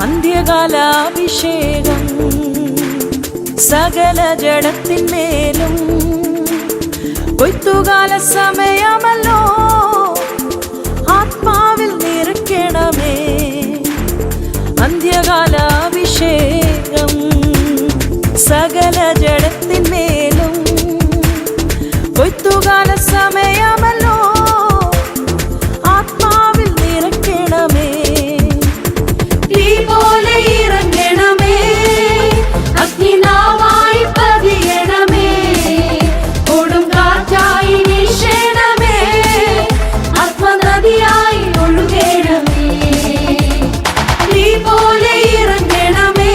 അന്ത്യകാലാഭിഷേകം സകല ജഡത്തിന്മേലും കൊയ്ത്തുകാല സമയമല്ലോ ആത്മാവിൽ നിറയ്ക്കണമേ. അന്ത്യകാലാഭിഷേകം സകല ജഡത്തിന്മേലും കൊയ്ത്തുകാല സമയമല്ലോ ആത്മാവിൽ നിറയ്ക്കണമേ. തീ പോലെ ഇറങ്ങണമേ, അഗ്നിനാവായി പതിയണമേ, കൊടും കാറ്റായി വീശണമേ, ആത്മനദിയായി ഒഴുകണമേ. തീ പോലെ ഇറങ്ങണമേ,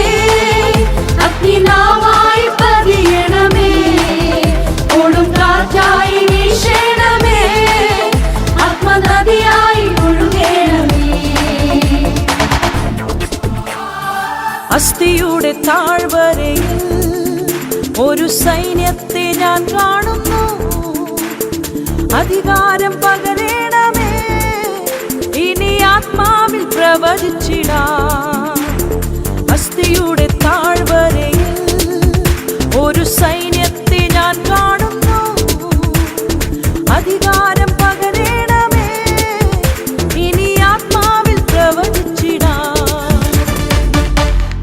അഗ്നിനാവായി പതിയണമേ, കൊടും കാറ്റായി വീശണമേ, ആത്മനദിയായി ഒഴുകണമേ. അസ്ഥിയുടെ താഴ്വരയിൽ ഒരു സൈന്യത്തെ ഞാൻ കാണുന്നു. അധികാരം പകരണമേ, ഇനി ആത്മാവിൽ പ്രവചിച്ചിടാം. അസ്ഥിയുടെ താഴ്വരയിൽ ഒരു സൈന്യത്തെ ഞാൻ കാണുന്നു. അധികാരം പകരണമേ, ഇനി ആത്മാവിൽ പ്രവചിച്ചിടാം.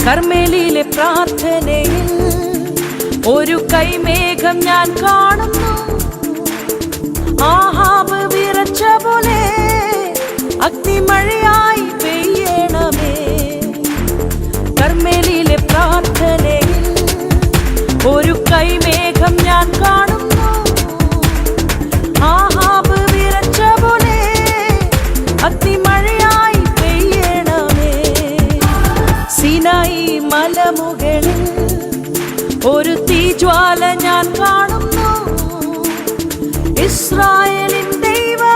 കർമ്മേലിലെ പ്രാർത്ഥനയിൽ ഒരു കൈമേഘം ഞാൻ കാണുന്നു. ആഹാബ് വിറച്ച പോലെ അഗ്നിമഴയായി പെയ്യണമേ. കർമ്മേലിലെ പ്രാർത്ഥനയിൽ ഒരു കൈമേഘം ഞാൻ കാണുന്നു. ആഹാബ് വിറച്ച പോലെ അഗ്നിമഴയായി പെയ്യണമേ. സിനായി മലമുകളിൽ ഒരു തീജ്വാല ഞാൻ കാണുന്നു. ഇസ്രായേലിൻ ദൈവം